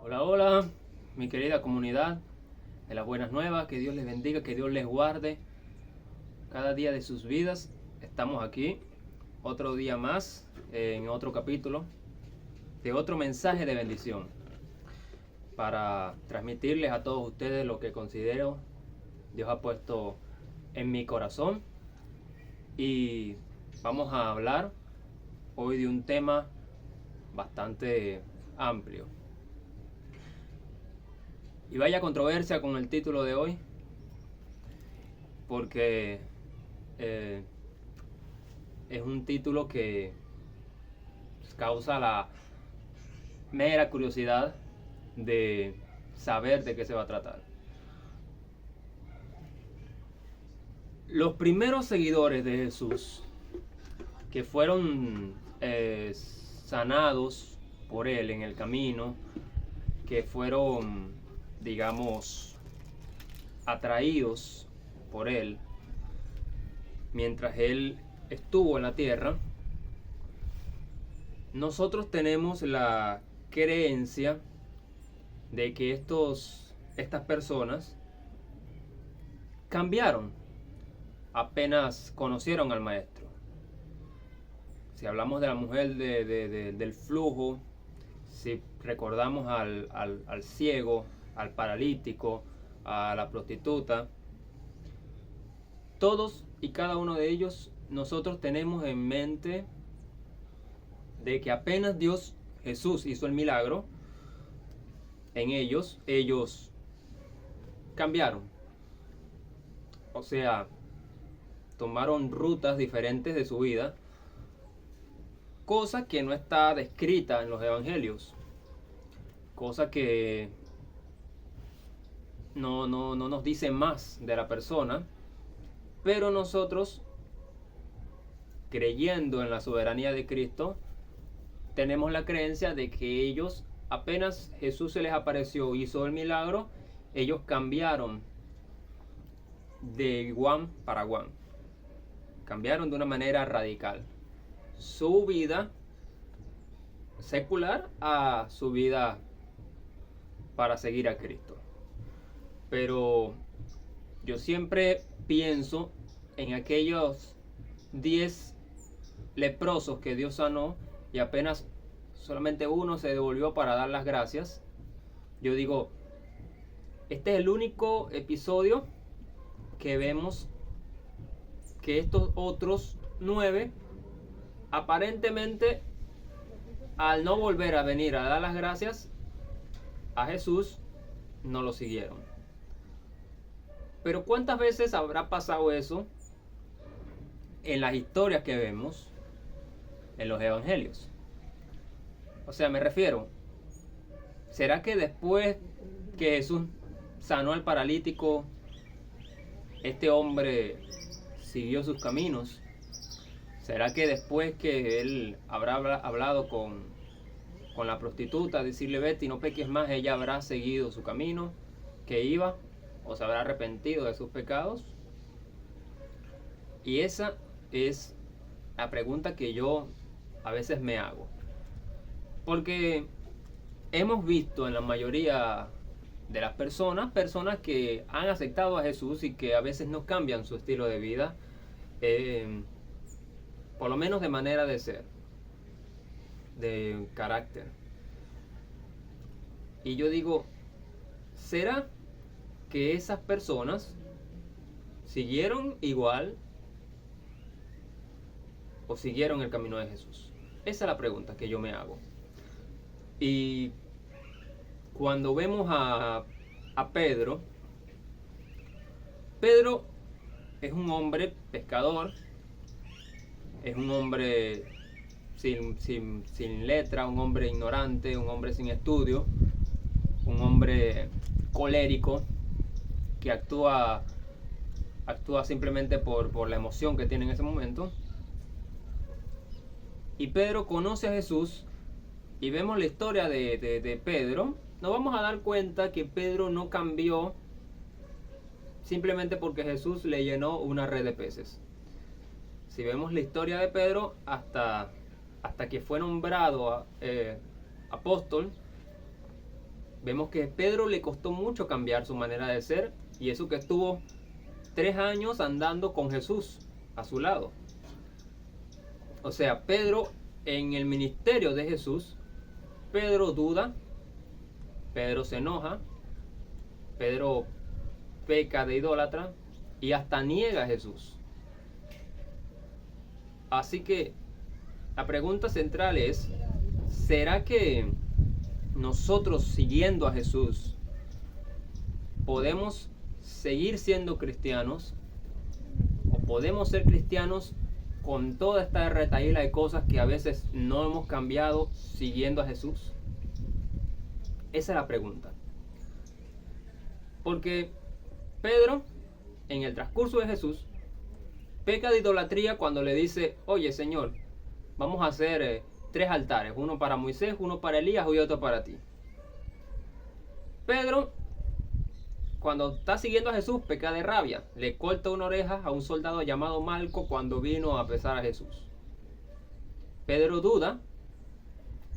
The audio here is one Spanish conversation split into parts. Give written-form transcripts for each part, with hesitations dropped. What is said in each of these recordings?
Hola, hola, mi querida comunidad de las buenas nuevas, que Dios les bendiga, que Dios les guarde cada día de sus vidas. Estamos aquí, otro día más, en otro capítulo de otro mensaje de bendición, para transmitirles a todos ustedes lo que considero Dios ha puesto en mi corazón. Y vamos a hablar hoy de un tema bastante amplio. Y vaya controversia con el título de hoy, porque es un título que causa la mera curiosidad de saber de qué se va a tratar. Los primeros seguidores de Jesús, que fueron sanados por Él en el camino, que fueron, digamos, atraídos por Él mientras Él estuvo en la tierra, nosotros tenemos la creencia de que estas personas cambiaron apenas conocieron al Maestro. Si hablamos de la mujer del flujo, si recordamos al ciego, al paralítico, a la prostituta, todos y cada uno de ellos, nosotros tenemos en mente de que apenas Jesús hizo el milagro en ellos cambiaron. O sea, tomaron rutas diferentes de su vida, cosa que no está descrita en los evangelios, cosa que no nos dice más de la persona, pero nosotros, creyendo en la soberanía de Cristo, tenemos la creencia de que ellos, apenas Jesús se les apareció, hizo el milagro, ellos cambiaron de guan para guan. Cambiaron de una manera radical su vida secular a su vida para seguir a Cristo. Pero yo siempre pienso en aquellos 10 leprosos que Dios sanó y apenas solamente uno se devolvió para dar las gracias. Yo digo, este es el único episodio que vemos que estos otros 9 aparentemente, al no volver a venir a dar las gracias a Jesús, no lo siguieron. Pero ¿cuántas veces habrá pasado eso en las historias que vemos en los evangelios? O sea, me refiero, ¿será que después que Jesús sanó al paralítico, este hombre siguió sus caminos? ¿Será que después que él habrá hablado con la prostituta, decirle vete y no peques más, ella habrá seguido su camino que iba, o se habrá arrepentido de sus pecados? Y esa es la pregunta que yo a veces me hago, porque hemos visto en la mayoría de las personas que han aceptado a Jesús y que a veces no cambian su estilo de vida, por lo menos de manera de ser, de carácter. Y yo digo, ¿será que esas personas siguieron igual o siguieron el camino de Jesús? Esa es la pregunta que yo me hago. Y cuando vemos a Pedro, Pedro es un hombre pescador, es un hombre sin letra, un hombre ignorante, un hombre sin estudio, un hombre colérico que actúa simplemente por la emoción que tiene en ese momento. Y Pedro conoce a Jesús y vemos la historia de Pedro. Nos vamos a dar cuenta que Pedro no cambió simplemente porque Jesús le llenó una red de peces. Si vemos la historia de Pedro hasta que fue nombrado apóstol, vemos que a Pedro le costó mucho cambiar su manera de ser, y eso que estuvo 3 años andando con Jesús a su lado. O sea, Pedro en el ministerio de Jesús, Pedro duda, Pedro se enoja, Pedro peca de idólatra y hasta niega a Jesús. Así que la pregunta central es, ¿será que nosotros siguiendo a Jesús podemos seguir siendo cristianos? ¿O podemos ser cristianos con toda esta retahíla de cosas que a veces no hemos cambiado siguiendo a Jesús? Esa es la pregunta. Porque Pedro, en el transcurso de Jesús, peca de idolatría cuando le dice, oye Señor, vamos a hacer 3 altares, uno para Moisés, uno para Elías y otro para ti. Pedro, cuando está siguiendo a Jesús, peca de rabia. Le corta una oreja a un soldado llamado Malco cuando vino a apresar a Jesús. Pedro duda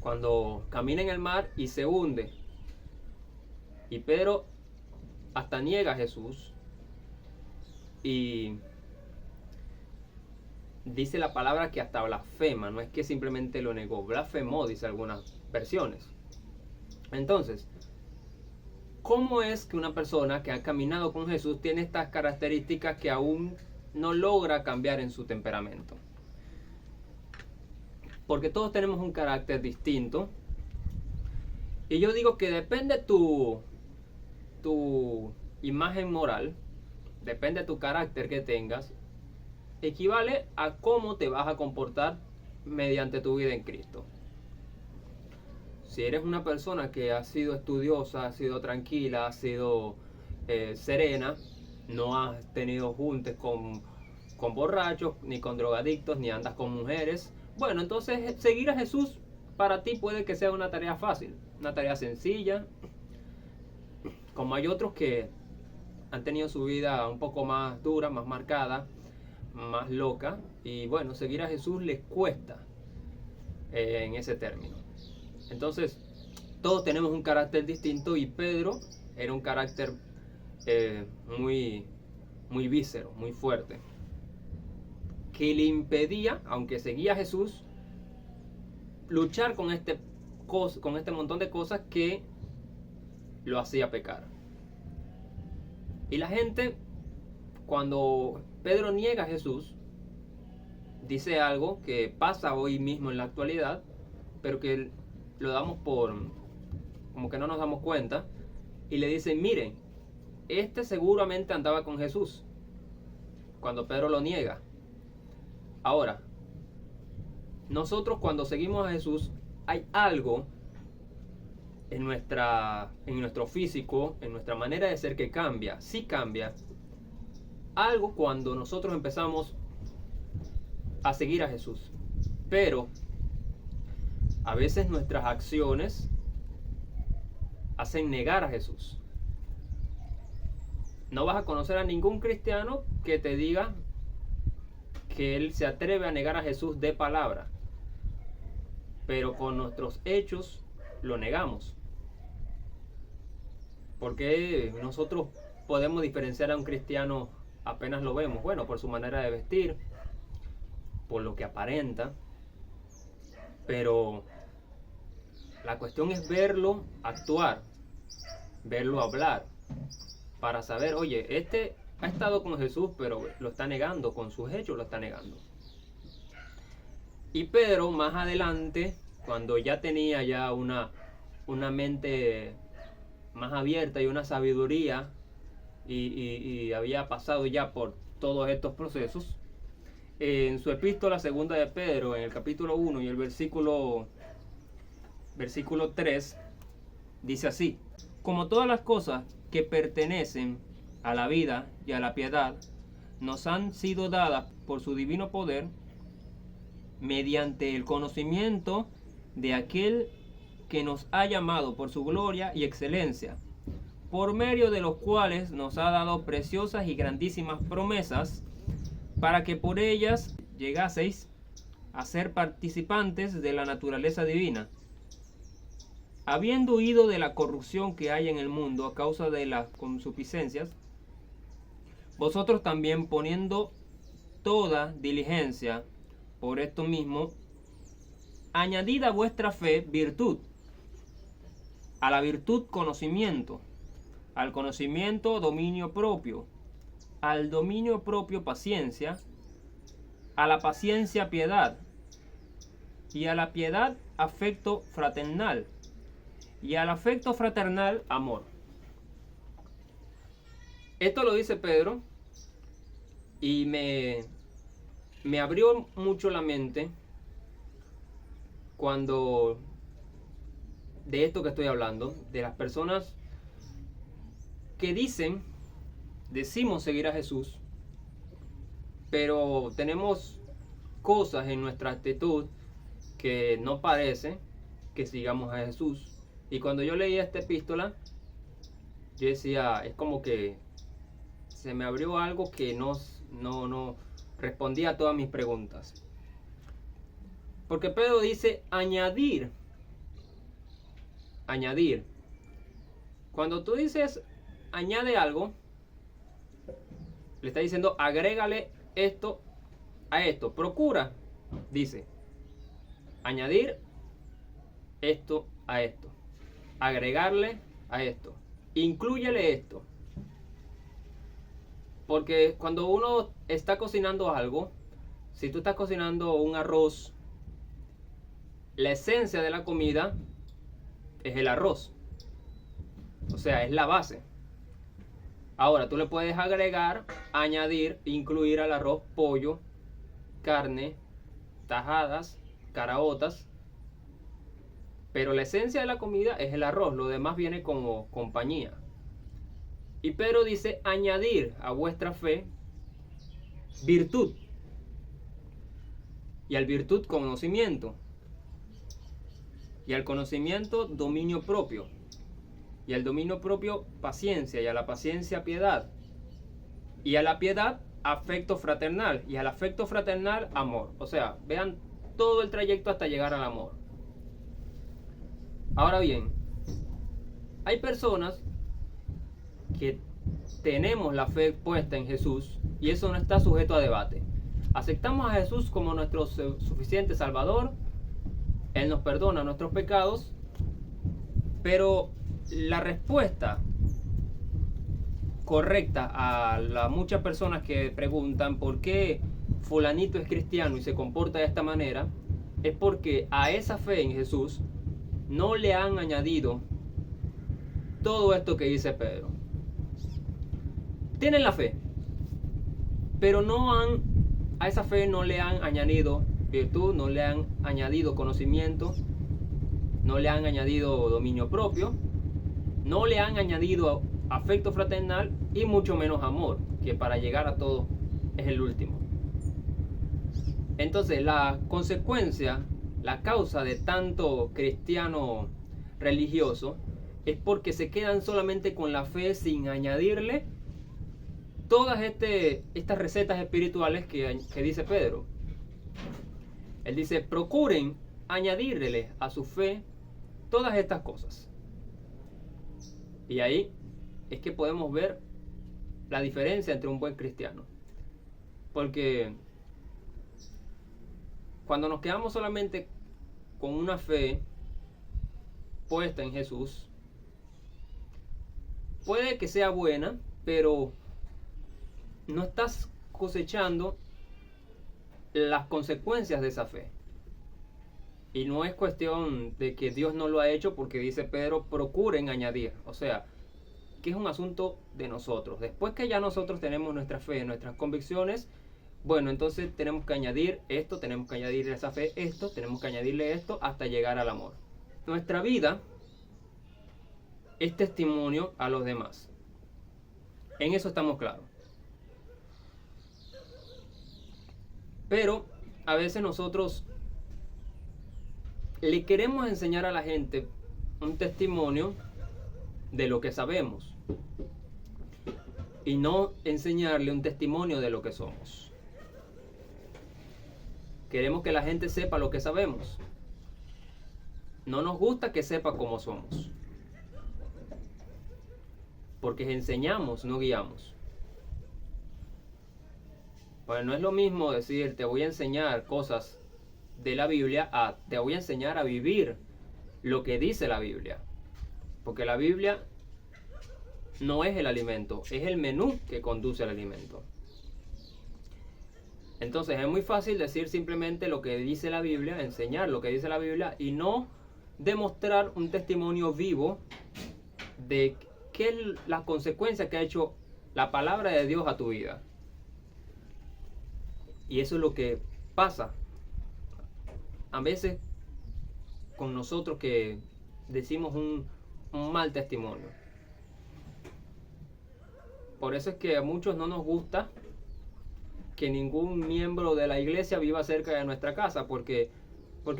cuando camina en el mar y se hunde. Y Pedro hasta niega a Jesús. Y dice la palabra que hasta blasfema. No es que simplemente lo negó, blasfemó, dice algunas versiones. Entonces, ¿cómo es que una persona que ha caminado con Jesús tiene estas características que aún no logra cambiar en su temperamento? Porque todos tenemos un carácter distinto. Y yo digo que depende tu imagen moral, depende de tu carácter que tengas, equivale a cómo te vas a comportar mediante tu vida en Cristo. Si eres una persona que ha sido estudiosa, ha sido tranquila, ha sido serena, no has tenido juntes con borrachos, ni con drogadictos, ni andas con mujeres, bueno, entonces seguir a Jesús para ti puede que sea una tarea fácil, una tarea sencilla. Como hay otros que han tenido su vida un poco más dura, más marcada, más loca, y bueno, seguir a Jesús les cuesta en ese término. Entonces, todos tenemos un carácter distinto y Pedro era un carácter muy víscero, muy fuerte, que le impedía, aunque seguía a Jesús, luchar con este montón de cosas que lo hacía pecar. Y la gente, cuando Pedro niega a Jesús, dice algo que pasa hoy mismo en la actualidad, pero que lo damos como que no nos damos cuenta, y le dicen, miren, este seguramente andaba con Jesús cuando Pedro lo niega. Ahora, nosotros cuando seguimos a Jesús, hay algo en nuestro físico, en nuestra manera de ser que cambia. Sí cambia algo cuando nosotros empezamos a seguir a Jesús, pero a veces nuestras acciones hacen negar a Jesús. No vas a conocer a ningún cristiano que te diga que él se atreve a negar a Jesús de palabra, pero con nuestros hechos lo negamos. Porque nosotros podemos diferenciar a un cristiano apenas lo vemos, bueno, por su manera de vestir, por lo que aparenta, pero la cuestión es verlo actuar, verlo hablar, para saber, oye, este ha estado con Jesús, pero lo está negando, con sus hechos lo está negando. Y Pedro más adelante, cuando ya tenía ya una mente más abierta y una sabiduría y había pasado ya por todos estos procesos. En su epístola segunda de Pedro, en el capítulo 1 y el versículo 3, dice así: como todas las cosas que pertenecen a la vida y a la piedad nos han sido dadas por su divino poder, mediante el conocimiento de aquel que nos ha llamado por su gloria y excelencia, por medio de los cuales nos ha dado preciosas y grandísimas promesas, para que por ellas llegaseis a ser participantes de la naturaleza divina, habiendo huido de la corrupción que hay en el mundo a causa de las concupiscencias, vosotros también, poniendo toda diligencia por esto mismo, añadid a vuestra fe virtud, a la virtud conocimiento, al conocimiento dominio propio, al dominio propio paciencia, a la paciencia piedad, y a la piedad afecto fraternal, y al afecto fraternal amor. Esto lo dice Pedro y me abrió mucho la mente cuando de esto que estoy hablando, de las personas que decimos seguir a Jesús, pero tenemos cosas en nuestra actitud que no parece que sigamos a Jesús. Y cuando yo leía esta epístola, yo decía, es como que se me abrió algo que no respondía a todas mis preguntas. Porque Pedro dice añadir. Cuando tú dices añade algo, le está diciendo agrégale esto a esto. Procura, dice, añadir esto a esto. Agregarle a esto. Inclúyele esto. Porque cuando uno está cocinando algo, si tú estás cocinando un arroz, la esencia de la comida es el arroz. O sea, es la base. Ahora, tú le puedes agregar, añadir, incluir al arroz pollo, carne, tajadas, caraotas. Pero la esencia de la comida es el arroz. Lo demás viene como compañía. Y Pedro dice añadir a vuestra fe virtud. Y al virtud conocimiento. Y al conocimiento dominio propio. Y al dominio propio paciencia. Y a la paciencia piedad. Y a la piedad afecto fraternal. Y al afecto fraternal amor. O sea, vean todo el trayecto hasta llegar al amor. Ahora bien, hay personas que tenemos la fe puesta en Jesús y eso no está sujeto a debate. Aceptamos a Jesús como nuestro suficiente Salvador. Él nos perdona nuestros pecados, pero la respuesta correcta a las muchas personas que preguntan por qué fulanito es cristiano y se comporta de esta manera, es porque a esa fe en Jesús no le han añadido todo esto que dice Pedro. Tienen la fe, pero a esa fe no le han añadido virtud, no le han añadido conocimiento, no le han añadido dominio propio, no le han añadido afecto fraternal y mucho menos amor, que para llegar a todo es el último. Entonces la consecuencia, la causa de tanto cristiano religioso es porque se quedan solamente con la fe sin añadirle todas estas recetas espirituales que dice Pedro. Él dice, procuren añadirle a su fe todas estas cosas. Y ahí es que podemos ver la diferencia entre un buen cristiano. Porque cuando nos quedamos solamente con una fe puesta en Jesús, puede que sea buena, pero no estás cosechando las consecuencias de esa fe. Y no es cuestión de que Dios no lo ha hecho, porque dice Pedro, procuren añadir. O sea, que es un asunto de nosotros. Después que ya nosotros tenemos nuestra fe, nuestras convicciones, bueno, entonces tenemos que añadir esto, tenemos que añadirle a esa fe esto, tenemos que añadirle esto hasta llegar al amor. Nuestra vida es testimonio a los demás. En eso estamos claros. Pero a veces nosotros le queremos enseñar a la gente un testimonio de lo que sabemos y no enseñarle un testimonio de lo que somos. Queremos que la gente sepa lo que sabemos. No nos gusta que sepa cómo somos. Porque enseñamos, no guiamos. Pues no es lo mismo decir, te voy a enseñar cosas de la Biblia, a te voy a enseñar a vivir lo que dice la Biblia. Porque la Biblia no es el alimento, es el menú que conduce al alimento. Entonces es muy fácil decir simplemente lo que dice la Biblia, enseñar lo que dice la Biblia y no demostrar un testimonio vivo de qué es la consecuencia que ha hecho la palabra de Dios a tu vida. Y eso es lo que pasa a veces con nosotros, que decimos un mal testimonio. Por eso es que a muchos no nos gusta que ningún miembro de la iglesia viva cerca de nuestra casa, porque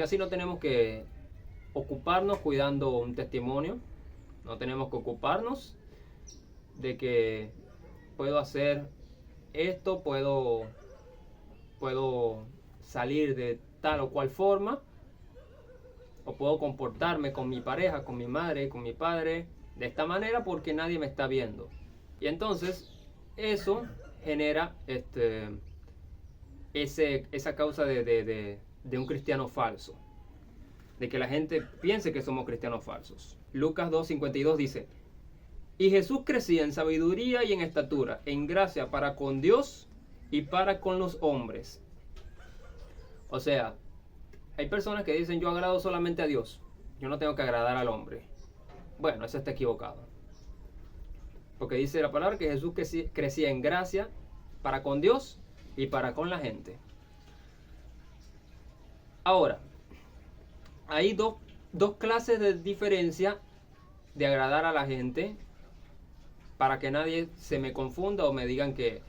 así no tenemos que ocuparnos cuidando un testimonio, no tenemos que ocuparnos de que puedo hacer esto, puedo salir de tal o cual forma, o puedo comportarme con mi pareja, con mi madre, con mi padre de esta manera porque nadie me está viendo. Y entonces eso genera esa causa de un cristiano falso, de que la gente piense que somos cristianos falsos. Lucas 2:52 dice: y Jesús crecía en sabiduría y en estatura, en gracia para con Dios y para con los hombres. O sea, hay personas que dicen, yo agrado solamente a Dios, yo no tengo que agradar al hombre. Bueno, eso está equivocado. Porque dice la palabra que Jesús crecía en gracia para con Dios y para con la gente. Ahora, hay dos clases de diferencia de agradar a la gente, para que nadie se me confunda o me digan que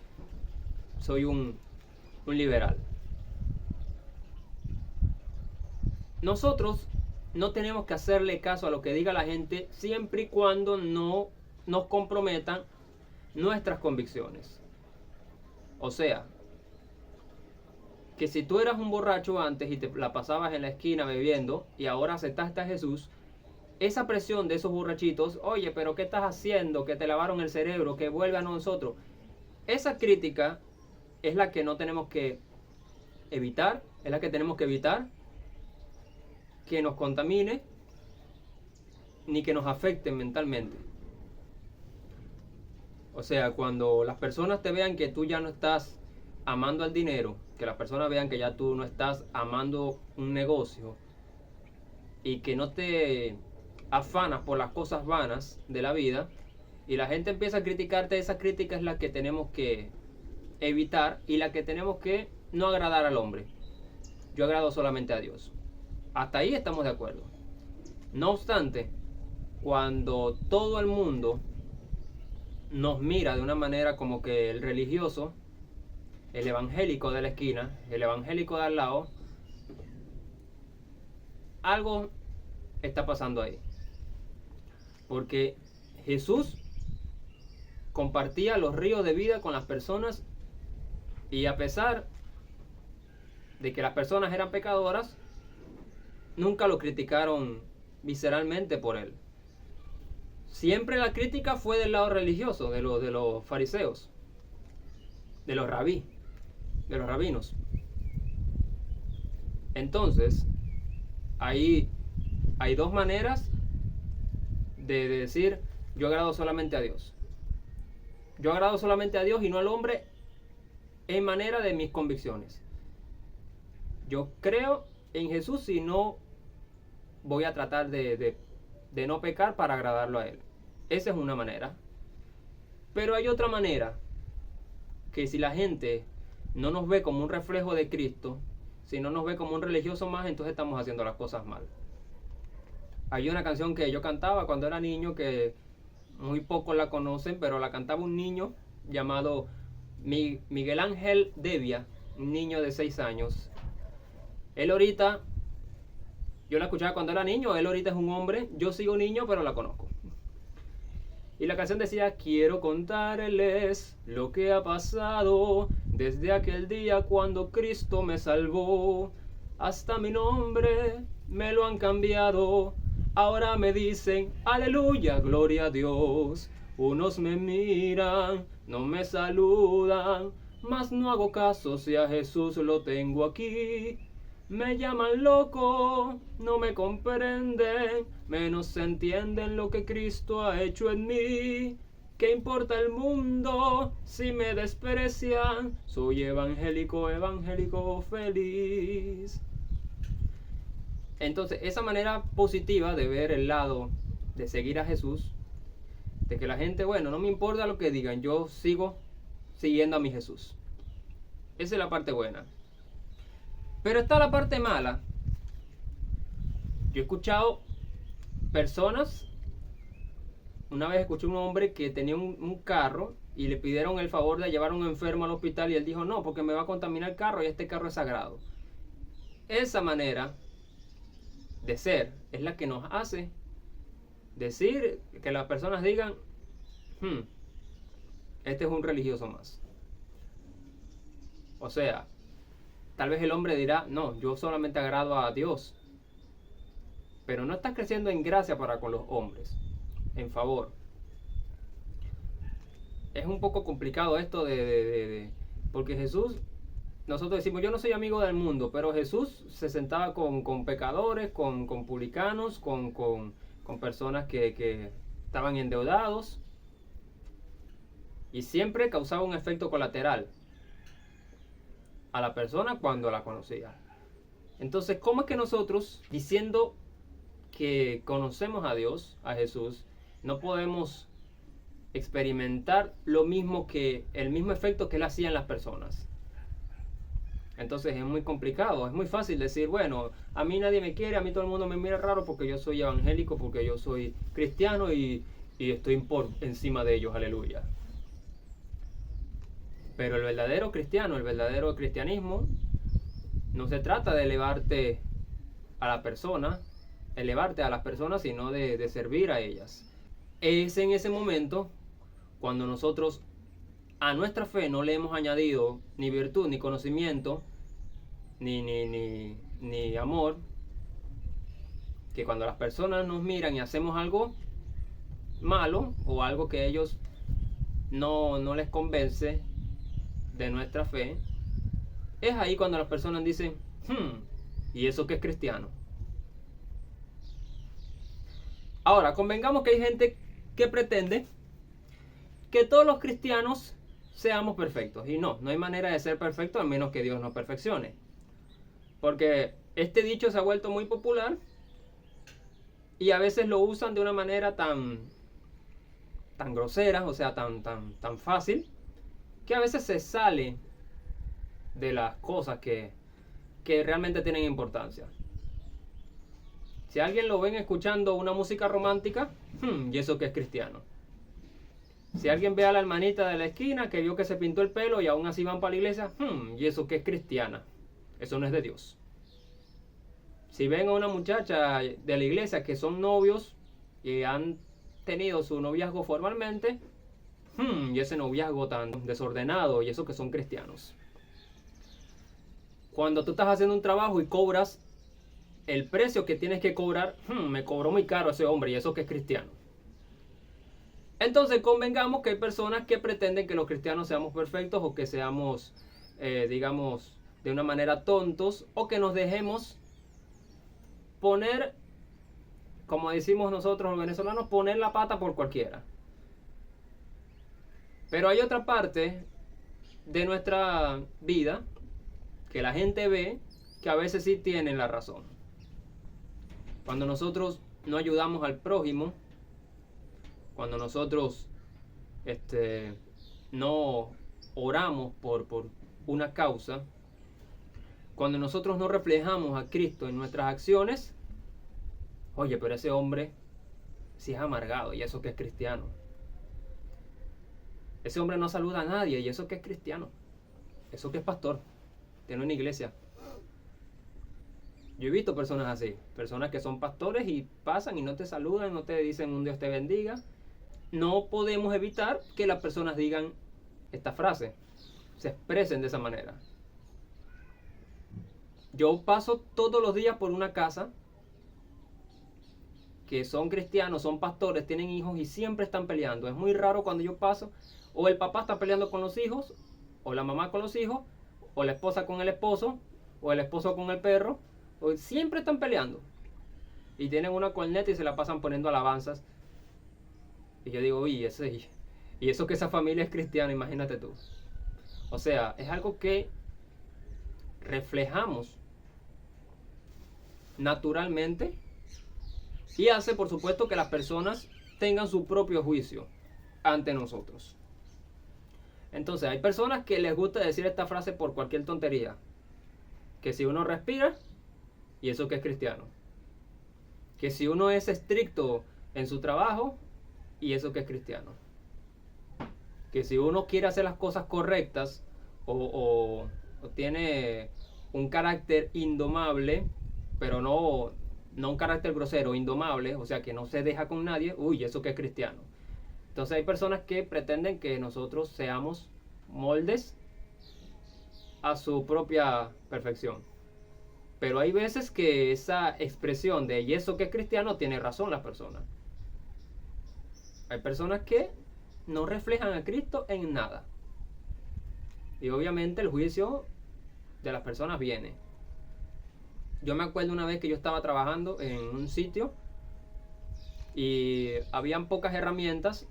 soy un liberal. Nosotros no tenemos que hacerle caso a lo que diga la gente siempre y cuando no nos comprometan nuestras convicciones. O sea, que si tú eras un borracho antes y te la pasabas en la esquina bebiendo y ahora aceptaste a Jesús, esa presión de esos borrachitos, oye, pero ¿qué estás haciendo? Que te lavaron el cerebro, que vuelve a nosotros. Esa crítica es la que no tenemos que evitar, es la que tenemos que evitar que nos contamine ni que nos afecte mentalmente. O sea, cuando las personas te vean que tú ya no estás amando al dinero, que las personas vean que ya tú no estás amando un negocio y que no te afanas por las cosas vanas de la vida, y la gente empieza a criticarte, esa crítica es la que tenemos que evitar y la que tenemos que no agradar al hombre. Yo agrado solamente a Dios. Hasta ahí estamos de acuerdo. No obstante, cuando todo el mundo nos mira de una manera como que el religioso, el evangélico de la esquina, el evangélico de al lado, algo está pasando ahí. Porque Jesús compartía los ríos de vida con las personas, y a pesar de que las personas eran pecadoras, nunca lo criticaron visceralmente por él. Siempre la crítica fue del lado religioso, de los fariseos, de los rabinos. Entonces, ahí hay dos maneras de decir, yo agrado solamente a Dios. Yo agrado solamente a Dios y no al hombre en manera de mis convicciones. Yo creo en Jesús y no voy a tratar de no pecar para agradarlo a Él. Esa es una manera. Pero hay otra manera, que si la gente no nos ve como un reflejo de Cristo, si no nos ve como un religioso más, entonces estamos haciendo las cosas mal. Hay una canción que yo cantaba cuando era niño, que muy pocos la conocen, pero la cantaba un niño llamado Miguel Ángel Devia, un niño de 6 años. Él ahorita, yo la escuchaba cuando era niño, él ahorita es un hombre, yo sigo niño, pero la conozco. Y la canción decía: quiero contarles lo que ha pasado desde aquel día cuando Cristo me salvó. Hasta mi nombre me lo han cambiado. Ahora me dicen aleluya, gloria a Dios. Unos me miran, no me saludan, mas no hago caso si a Jesús lo tengo aquí. Me llaman loco, no me comprenden, menos entienden lo que Cristo ha hecho en mí. ¿Qué importa el mundo si me desprecian? Soy evangélico, evangélico feliz. Entonces, esa manera positiva de ver el lado de seguir a Jesús, de que la gente, bueno, no me importa lo que digan, yo sigo siguiendo a mi Jesús. Esa es la parte buena. Pero está la parte mala. Yo he escuchado personas, una vez escuché un hombre que tenía un carro y le pidieron el favor de llevar a un enfermo al hospital y él dijo: no, porque me va a contaminar el carro y este carro es sagrado. Esa manera de ser es la que nos hace decir, que las personas digan: este es un religioso más. O sea, tal vez el hombre dirá: no, yo solamente agrado a Dios. Pero no estás creciendo en gracia para con los hombres, en favor. Es un poco complicado esto porque Jesús, nosotros decimos: yo no soy amigo del mundo, pero Jesús se sentaba con pecadores, con publicanos, con personas que estaban endeudados, y siempre causaba un efecto colateral a la persona cuando la conocía. Entonces, ¿cómo es que nosotros, diciendo que conocemos a Dios, a Jesús, no podemos experimentar lo mismo, que el mismo efecto que Él hacía en las personas? Entonces es muy complicado. Es muy fácil decir: bueno, a mí nadie me quiere, a mí todo el mundo me mira raro porque yo soy evangélico, porque yo soy cristiano y estoy por encima de ellos, aleluya. Pero el verdadero cristiano, el verdadero cristianismo, no se trata de elevarte a la persona, elevarte a las personas, sino de servir a ellas. Es en ese momento cuando nosotros a nuestra fe no le hemos añadido ni virtud, ni conocimiento, ni amor, que cuando las personas nos miran y hacemos algo malo o algo que a ellos no les convence de nuestra fe, es ahí cuando las personas dicen: ¿y eso qué es cristiano? Ahora, convengamos que hay gente que pretende que todos los cristianos seamos perfectos. Y no hay manera de ser perfecto a menos que Dios nos perfeccione. Porque este dicho se ha vuelto muy popular y a veces lo usan de una manera tan grosera, o sea, tan fácil, que a veces se sale de las cosas que realmente tienen importancia. Si alguien lo ven escuchando una música romántica, ¿y eso qué es cristiano? Si alguien ve a la hermanita de la esquina que vio que se pintó el pelo y aún así van para la iglesia, ¿y eso qué es cristiana? Eso no es de Dios. Si ven a una muchacha de la iglesia que son novios y han tenido su noviazgo formalmente, y ese noviazgo tan desordenado, y eso que son cristianos. Cuando tú estás haciendo un trabajo y cobras el precio que tienes que cobrar, me cobró muy caro ese hombre, y eso que es cristiano. Entonces convengamos que hay personas que pretenden que los cristianos seamos perfectos, o que seamos, digamos, de una manera tontos, o que nos dejemos poner, como decimos nosotros los venezolanos, poner la pata por cualquiera. Pero hay otra parte de nuestra vida que la gente ve que a veces sí tienen la razón. cuando nosotros no ayudamos al prójimo, cuando nosotros no oramos por una causa, cuando nosotros no reflejamos a Cristo en nuestras acciones, oye, pero ese hombre sí es amargado, y eso que es cristiano. Ese hombre no saluda a nadie, y eso que es cristiano. Eso que es pastor, tiene una iglesia. Yo he visto personas así, personas que son pastores y pasan y no te saludan, no te dicen un Dios te bendiga. No podemos evitar que las personas digan esta frase, se expresen de esa manera. Yo paso todos los días por una casa que son cristianos, son pastores, tienen hijos y siempre están peleando. Es muy raro cuando yo paso, o el papá está peleando con los hijos, o la mamá con los hijos, o la esposa con el esposo, o el esposo con el perro, o siempre están peleando. Y tienen una corneta y se la pasan poniendo alabanzas. Y yo digo, y eso que esa familia es cristiana, imagínate tú. O sea, es algo que reflejamos naturalmente y hace, por supuesto, que las personas tengan su propio juicio ante nosotros. Entonces, hay personas que les gusta decir esta frase por cualquier tontería. Que si uno respira, y eso que es cristiano. Que si uno es estricto en su trabajo, y eso que es cristiano. Que si uno quiere hacer las cosas correctas, o tiene un carácter indomable, pero no un carácter grosero, indomable, o sea que no se deja con nadie, uy, eso que es cristiano. Entonces hay personas que pretenden que nosotros seamos moldes a su propia perfección. Pero hay veces que esa expresión de y eso que es cristiano tiene razón las personas. Hay personas que no reflejan a Cristo en nada. Y obviamente el juicio de las personas viene. Yo me acuerdo una vez que yo estaba trabajando en un sitio y habían pocas herramientas.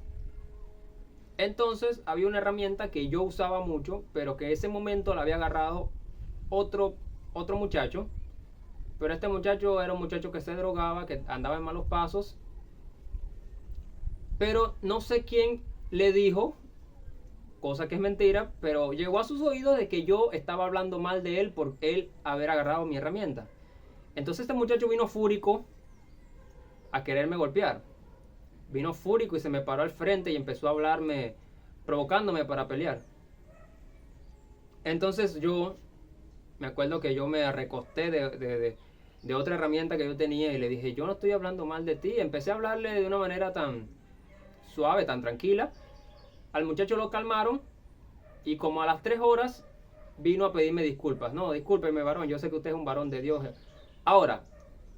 Entonces había una herramienta que yo usaba mucho, pero que en ese momento la había agarrado otro muchacho. Pero este muchacho era un muchacho que se drogaba, que andaba en malos pasos. Pero no sé quién le dijo, cosa que es mentira, pero llegó a sus oídos de que yo estaba hablando mal de él por él haber agarrado mi herramienta. Entonces este muchacho vino fúrico a quererme golpear. Vino fúrico y se me paró al frente y empezó a hablarme, provocándome para pelear. Entonces yo me acuerdo que yo me recosté de otra herramienta que yo tenía y le dije, yo no estoy hablando mal de ti. Empecé a hablarle de una manera tan suave, tan tranquila. Al muchacho lo calmaron y como a las 3 horas vino a pedirme disculpas. No, discúlpeme, varón, yo sé que usted es un varón de Dios. Ahora,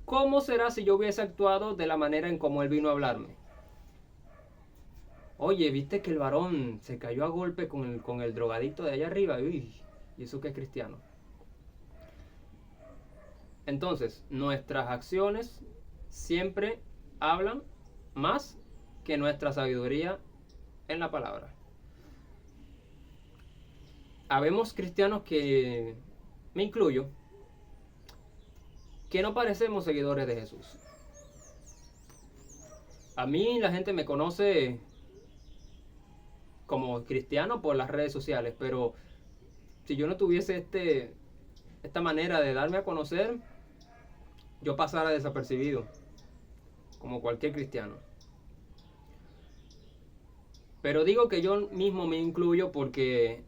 ¿cómo será si yo hubiese actuado de la manera en como él vino a hablarme? Oye, ¿viste que el varón se cayó a golpe con el drogadito de allá arriba? Uy, ¿y eso qué es cristiano? Entonces, nuestras acciones siempre hablan más que nuestra sabiduría en la palabra. Habemos cristianos que, me incluyo, que no parecemos seguidores de Jesús. A mí la gente me conoce como cristiano por las redes sociales, pero si yo no tuviese esta manera de darme a conocer, yo pasara desapercibido, como cualquier cristiano. Pero digo que yo mismo me incluyo porque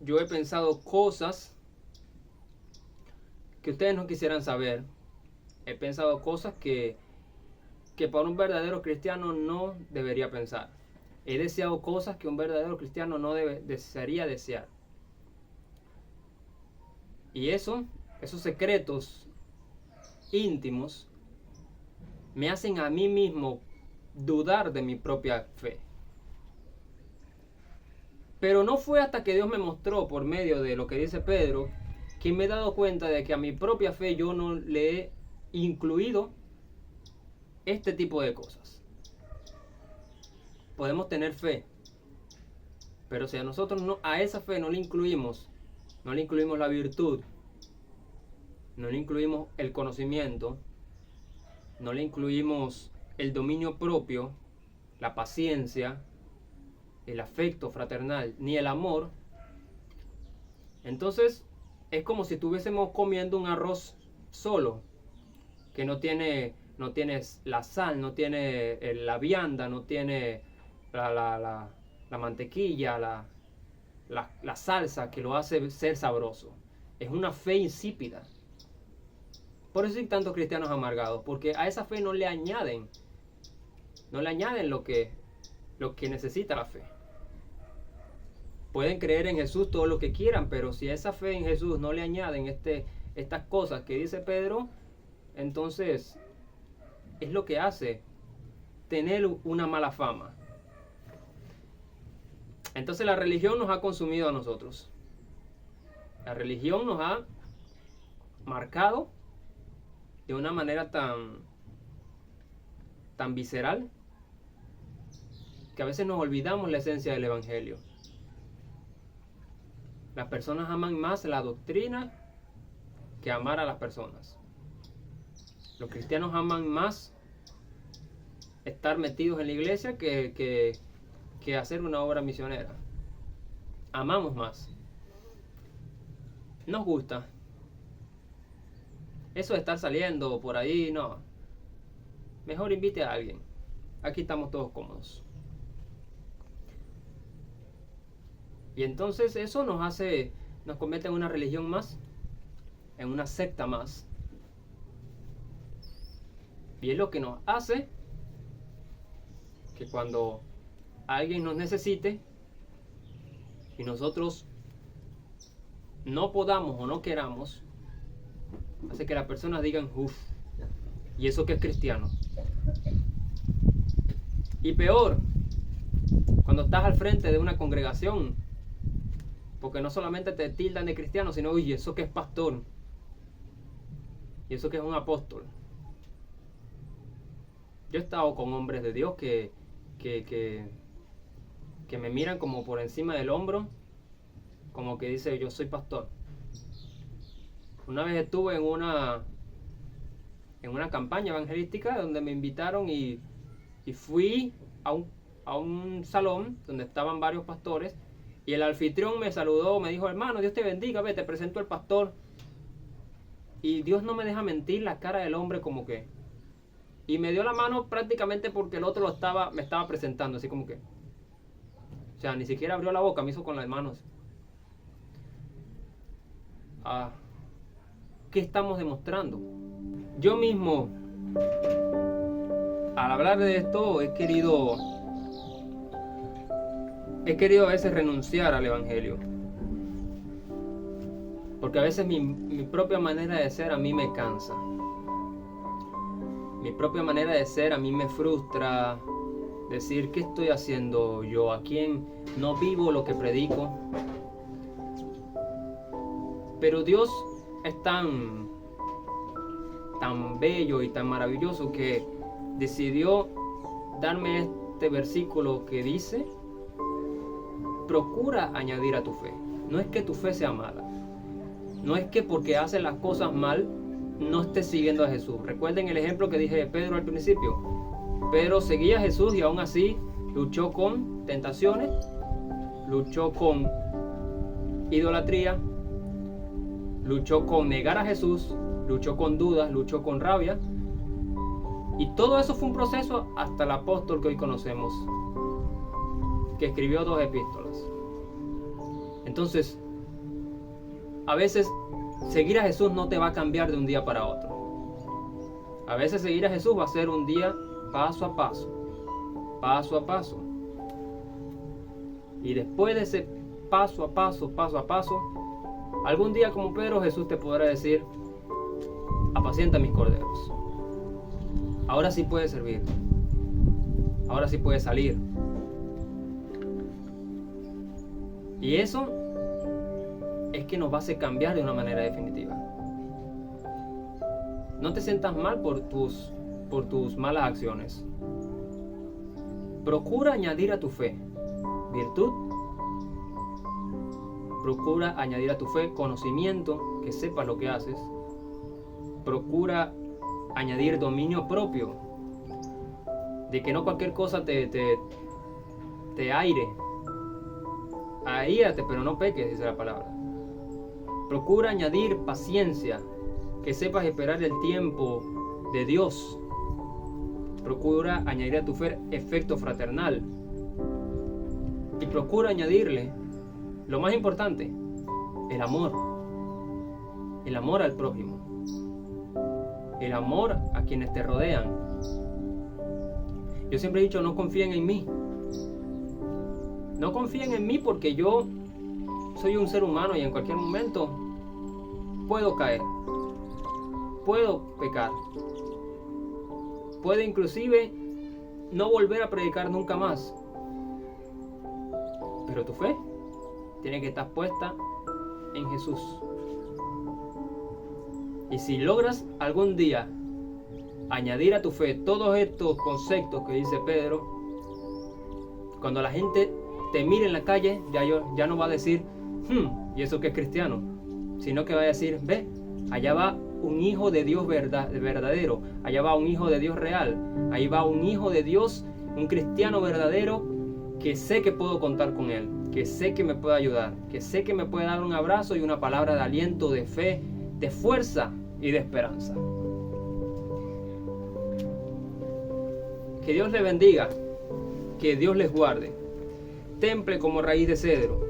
yo he pensado cosas que ustedes no quisieran saber. He pensado cosas que para un verdadero cristiano no debería pensar. He deseado cosas que un verdadero cristiano no desearía desear. Y esos secretos íntimos me hacen a mí mismo dudar de mi propia fe. Pero no fue hasta que Dios me mostró por medio de lo que dice Pedro que me he dado cuenta de que a mi propia fe yo no le he incluido este tipo de cosas. Podemos tener fe, pero si a nosotros a esa fe no le incluimos la virtud, no le incluimos el conocimiento, no le incluimos el dominio propio, la paciencia, el afecto fraternal, ni el amor, entonces es como si estuviésemos comiendo un arroz solo, que no tiene la sal, no tiene la vianda, no tiene la mantequilla, la salsa que lo hace ser sabroso. Es una fe insípida. Por eso hay tantos cristianos amargados, porque a esa fe no le añaden lo que necesita la fe. Pueden creer en Jesús todo lo que quieran, pero si a esa fe en Jesús no le añaden estas cosas que dice Pedro, entonces es lo que hace tener una mala fama. Entonces la religión nos ha consumido a nosotros. La religión nos ha marcado de una manera tan visceral que a veces nos olvidamos la esencia del Evangelio. Las personas aman más la doctrina que amar a las personas. Los cristianos aman más estar metidos en la iglesia que hacer una obra misionera. Amamos más. Nos gusta. Eso de estar saliendo por ahí, no. Mejor invite a alguien. Aquí estamos todos cómodos. Y entonces eso nos convierte en una religión más, en una secta más. Y es lo que nos hace que cuando alguien nos necesite y nosotros no podamos o no queramos, hace que las personas digan, uff, ¿y eso que es cristiano? Y peor, cuando estás al frente de una congregación, porque no solamente te tildan de cristiano, sino, oye, eso que es pastor, y eso que es un apóstol. Yo he estado con hombres de Dios que me miran como por encima del hombro, como que dice, yo soy pastor. Una vez estuve en una campaña evangelística donde me invitaron y fui a un salón donde estaban varios pastores, y el anfitrión me saludó, me dijo, hermano, Dios te bendiga, ve, te presento al pastor. Y Dios no me deja mentir, la cara del hombre como que... Y me dio la mano prácticamente porque el otro me estaba presentando, así como que... O sea, ni siquiera abrió la boca, me hizo con las manos. ¿Qué estamos demostrando? Yo mismo, al hablar de esto, he querido a veces renunciar al Evangelio. Porque a veces mi propia manera de ser a mí me cansa. Mi propia manera de ser a mí me frustra. Decir, ¿qué estoy haciendo yo? ¿A quién no vivo lo que predico? Pero Dios es tan bello y tan maravilloso que decidió darme este versículo que dice, procura añadir a tu fe. No es que tu fe sea mala. No es que porque haces las cosas mal no estés siguiendo a Jesús. Recuerden el ejemplo que dije de Pedro al principio. Pedro seguía a Jesús y aún así luchó con tentaciones, luchó con idolatría, luchó con negar a Jesús, luchó con dudas, luchó con rabia. Y todo eso fue un proceso hasta el apóstol que hoy conocemos, que escribió 2 epístolas. Entonces, a veces seguir a Jesús no te va a cambiar de un día para otro. A veces seguir a Jesús va a ser un día paso a paso, paso a paso. Y después de ese paso a paso, algún día como Pedro, Jesús te podrá decir, apacienta mis corderos. Ahora sí puedes servir. Ahora sí puedes salir. Y eso es que nos va a hacer cambiar de una manera definitiva. No te sientas mal por tus malas acciones. Procura añadir a tu fe virtud. Procura añadir a tu fe conocimiento, que sepas lo que haces. Procura añadir dominio propio, de que no cualquier cosa te aire. Aírate, pero no peques, dice la palabra. Procura añadir paciencia, que sepas esperar el tiempo de Dios. Procura añadir a tu fe afecto fraternal. Y procura añadirle, lo más importante, el amor. El amor al prójimo. El amor a quienes te rodean. Yo siempre he dicho, no confíen en mí. No confíen en mí porque yo soy un ser humano y en cualquier momento puedo caer. Puedo pecar. Puedo inclusive no volver a predicar nunca más. Pero tu fe tiene que estar puesta en Jesús. Y si logras algún día añadir a tu fe todos estos conceptos que dice Pedro, cuando la gente te mire en la calle, ya no va a decir, ¿y eso que es cristiano? Sino que va a decir, ve, allá va un hijo de Dios verdadero, allá va un hijo de Dios real, ahí va un hijo de Dios, un cristiano verdadero, que sé que puedo contar con él, que sé que me puede ayudar, que sé que me puede dar un abrazo y una palabra de aliento, de fe, de fuerza y de esperanza. Que Dios les bendiga, que Dios les guarde. Temple como raíz de cedro.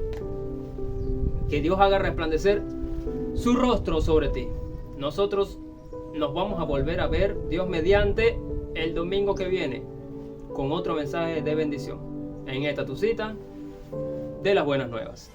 Que Dios haga resplandecer su rostro sobre ti. Nosotros nos vamos a volver a ver, Dios mediante, el domingo que viene, con otro mensaje de bendición. En esta tu cita de las buenas nuevas.